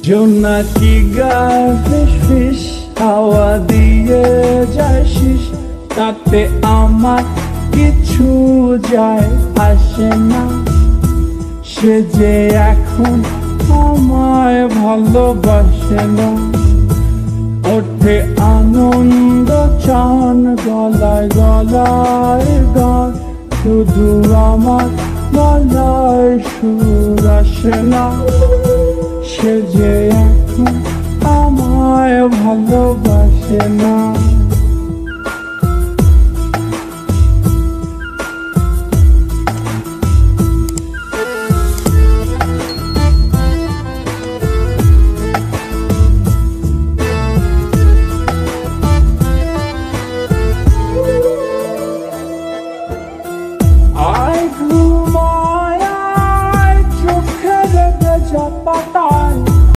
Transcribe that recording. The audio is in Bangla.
জোনাকি গায় ফিস ফিস হাওয়া দিয়ে যায় শিস, তাতে আমার কিছু যায় আসে না। সে যে এখন আমায় ভালোবাসে না। ওঠে আনন্দ চান গলায় গলায় গান, শুধু আমার গলায় সুর আসে না। সে যে এখন আমায় ভালোবাসে না।